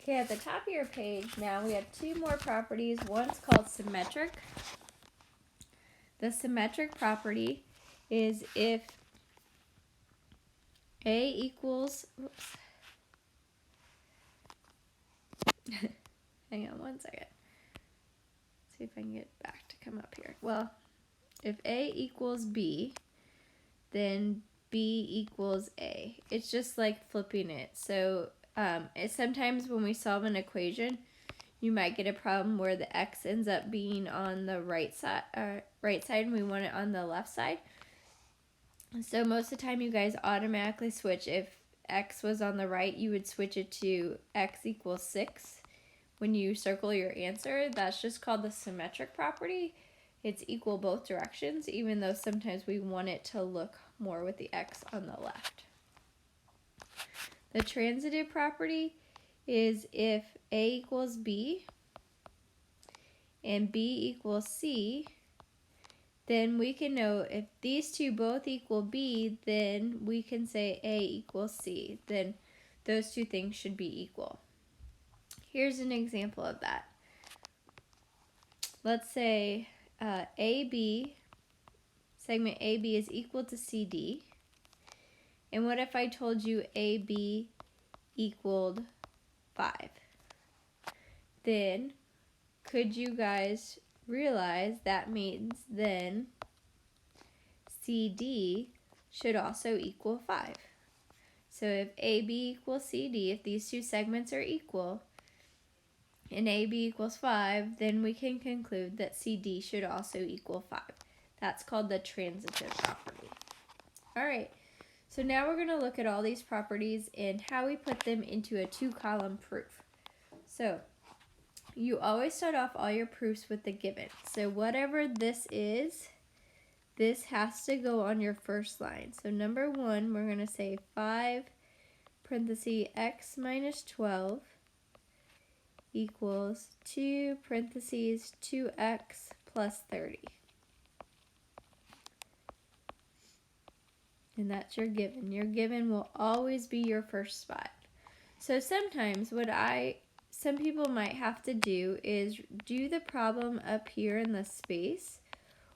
Okay, at the top of your page now we have two more properties. One's called symmetric. The symmetric property is if A equals, hang on one second. See if I can get back to come up here. Well, if A equals B, then B equals A. It's just like flipping it. So sometimes when we solve an equation, you might get a problem where the x ends up being on the right side, and we want it on the left side. So most of the time you guys automatically switch. If x was on the right, you would switch it to x equals 6 when you circle your answer. That's just called the symmetric property. It's equal both directions, even though sometimes we want it to look more with the x on the left. The transitive property is if A equals B and B equals C, then we can know if these two both equal B, then we can say A equals C. Then those two things should be equal. Here's an example of that. Let's say AB, segment AB is equal to CD. And what if I told you AB equaled 5? Then could you guys realize that means then CD should also equal 5. So if AB equals CD, if these two segments are equal, and AB equals 5, then we can conclude that CD should also equal 5. That's called the transitive property. Alright, so now we're going to look at all these properties and how we put them into a 2-column proof. So you always start off all your proofs with the given. So whatever this is, this has to go on your first line. So number 1, we're going to say 5 parenthesis x minus 12 equals 2 parentheses 2x plus 30. And that's your given. Your given will always be your first spot. So sometimes some people might have to do is do the problem up here in the space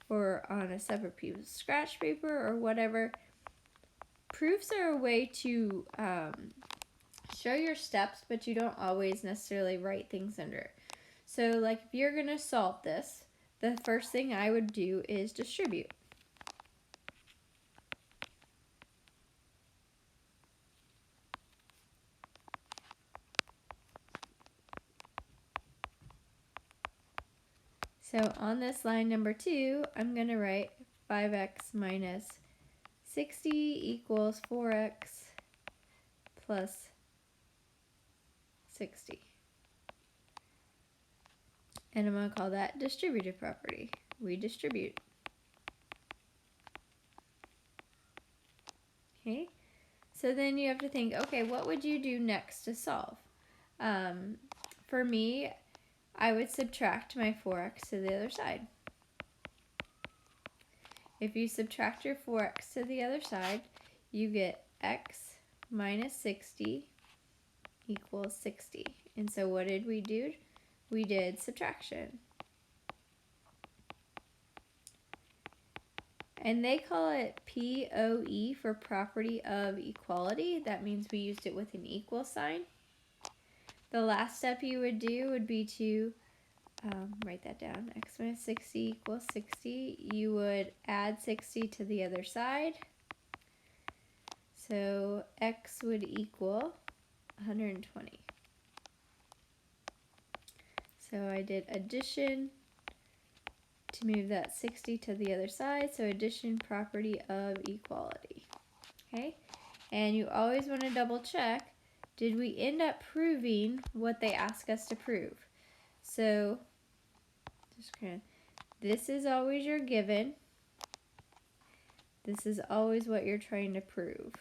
or on a separate piece of scratch paper or whatever. Proofs are a way to show your steps, but you don't always necessarily write things under. So like if you're going to solve this, the first thing I would do is distribute. So on this line number 2, I'm going to write 5x minus 60 equals 4x plus 60. And I'm going to call that distributive property. We distribute. Okay, so then you have to think, okay, what would you do next to solve? For me, I would subtract my 4x to the other side. If you subtract your 4x to the other side, you get x minus 60 equals 60. And so what did we do? We did subtraction. And they call it POE for property of equality. That means we used it with an equal sign. The last step you would do would be to write that down. X minus 60 equals 60. You would add 60 to the other side. So x would equal 120. So I did addition to move that 60 to the other side. So addition property of equality. Okay, and you always want to double check, did we end up proving what they ask us to prove? So this is always your given. This is always what you're trying to prove.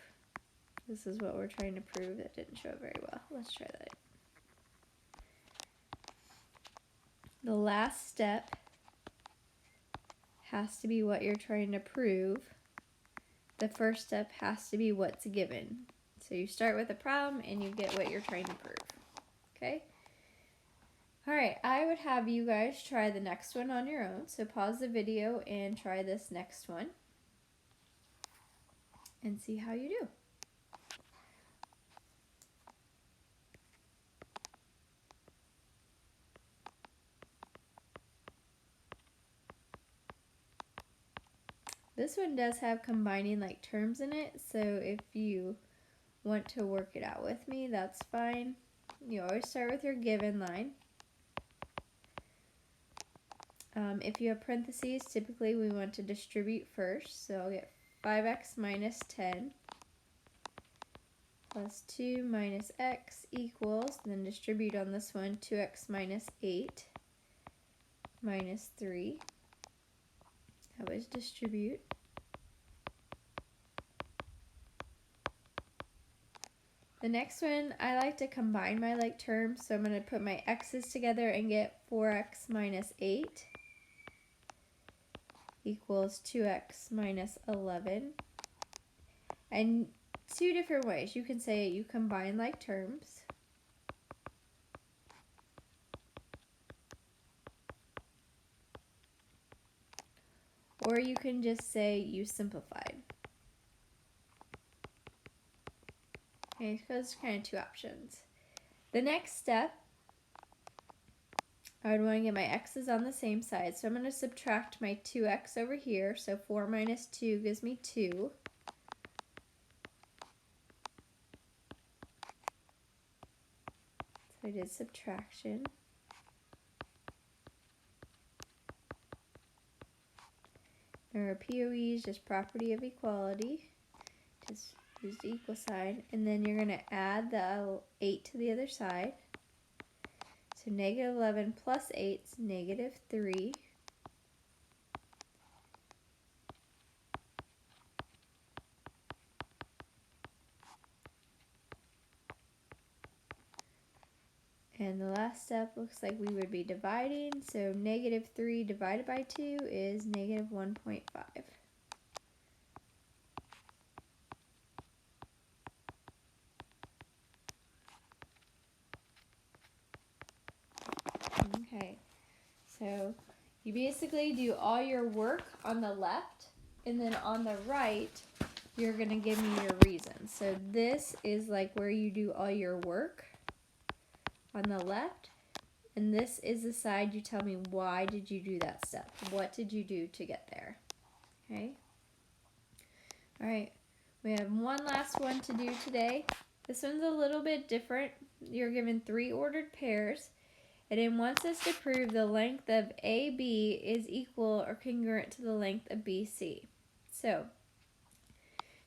This is what we're trying to prove. That didn't show very well. Let's try that. The last step has to be what you're trying to prove. The first step has to be what's given. So you start with a problem and you get what you're trying to prove. Okay? Alright, I would have you guys try the next one on your own. So pause the video and try this next one. And see how you do. This one does have combining like terms in it, so if you want to work it out with me, that's fine. You always start with your given line. If you have parentheses, typically we want to distribute first, so I'll get 5x minus 10 plus 2 minus x equals, then distribute on this one, 2x minus 8 minus 3. That was distribute. The next one, I like to combine my like terms, so I'm going to put my x's together and get 4x minus 8 equals 2x minus 11. And two different ways. You can say you combine like terms. Or you can just say you simplified. Okay, so those are kind of two options. The next step, I would want to get my x's on the same side. So I'm going to subtract my 2x over here. So 4 minus 2 gives me 2. So I did subtraction. Our POE is just property of equality. Just use the equal sign. And then you're going to add the 8 to the other side. So negative 11 plus 8 is negative 3. And the last step looks like we would be dividing. So negative 3 divided by 2 is negative 1.5. Okay, so you basically do all your work on the left, and then on the right, you're going to give me your reasons. So this is like where you do all your work on the left, and this is the side you tell me why did you do that step. What did you do to get there? Okay. All right. We have one last one to do today. This one's a little bit different. You're given 3 ordered pairs, and it wants us to prove the length of AB is equal or congruent to the length of BC. So,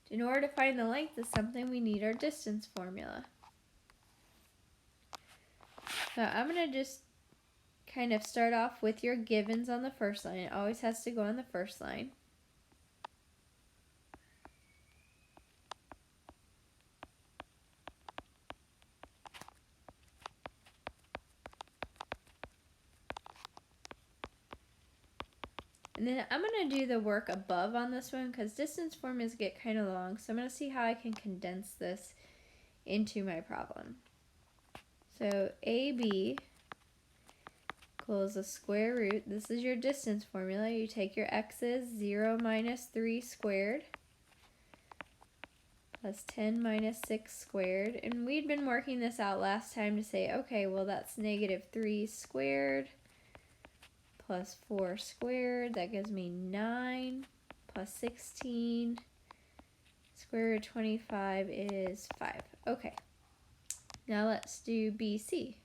in order to find the length of something, we need our distance formula. So I'm going to just kind of start off with your givens on the first line. It always has to go on the first line. And then I'm going to do the work above on this one because distance formulas get kind of long. So I'm going to see how I can condense this into my problem. So AB equals the square root. This is your distance formula. You take your x's, 0 minus 3 squared plus 10 minus 6 squared. And we'd been working this out last time to say, okay, well that's negative 3 squared plus 4 squared. That gives me 9 plus 16. Square root of 25 is 5. Okay. Now let's do BC.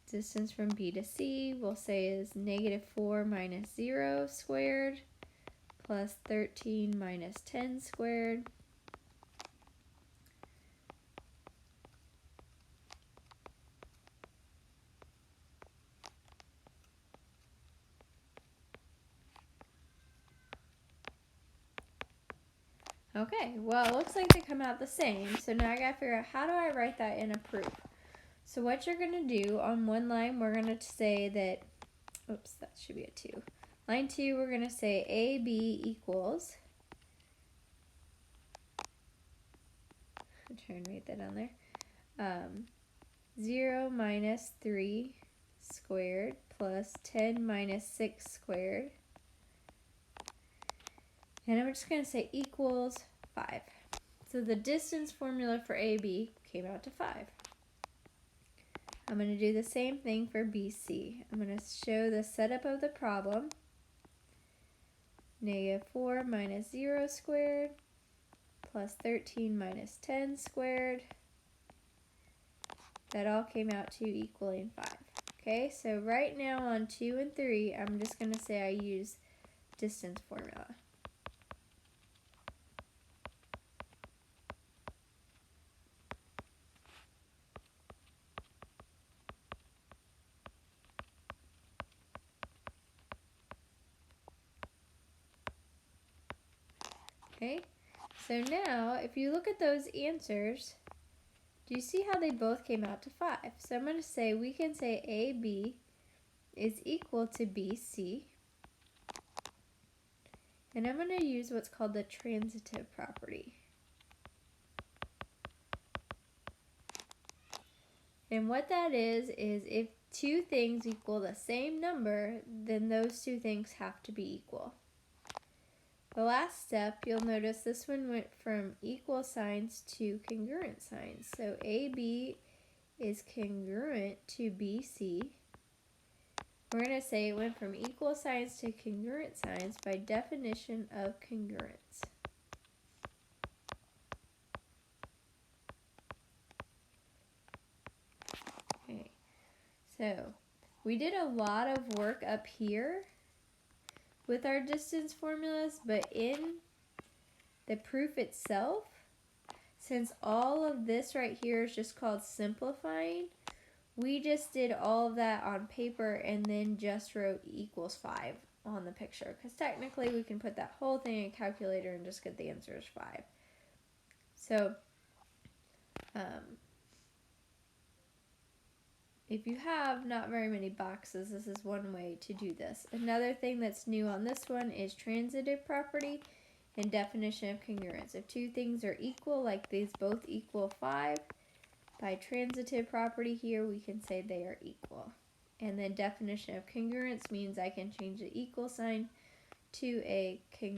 Distance from B to C we'll say is negative 4 minus 0 squared plus 13 minus 10 squared. Okay, well, it looks like they come out the same. So now I gotta figure out how do I write that in a proof. So what you're gonna do on one line, we're gonna say that, oops, that should be a 2. Line 2, we're gonna say AB equals try and write that down there. 0 minus 3 squared plus 10 minus 6 squared. And I'm just going to say equals 5. So the distance formula for AB came out to 5. I'm going to do the same thing for BC. I'm going to show the setup of the problem. -4 minus 0 squared plus 13 minus 10 squared. That all came out to equaling 5. Okay, so right now on 2 and 3, I'm just going to say I use distance formula. Okay, so now if you look at those answers, do you see how they both came out to 5? So I'm going to say we can say AB is equal to BC. And I'm going to use what's called the transitive property. And what that is if two things equal the same number, then those two things have to be equal. The last step, you'll notice this one went from equal signs to congruent signs. So AB is congruent to BC. We're going to say it went from equal signs to congruent signs by definition of congruence. Okay, so we did a lot of work up here with our distance formulas, but in the proof itself, since all of this right here is just called simplifying, we just did all of that on paper and then just wrote equals 5 on the picture, because technically we can put that whole thing in a calculator and just get the answer as 5. So if you have not very many boxes, this is one way to do this. Another thing that's new on this one is transitive property and definition of congruence. If two things are equal, like these both equal 5, by transitive property here we can say they are equal. And then definition of congruence means I can change the equal sign to a congruence.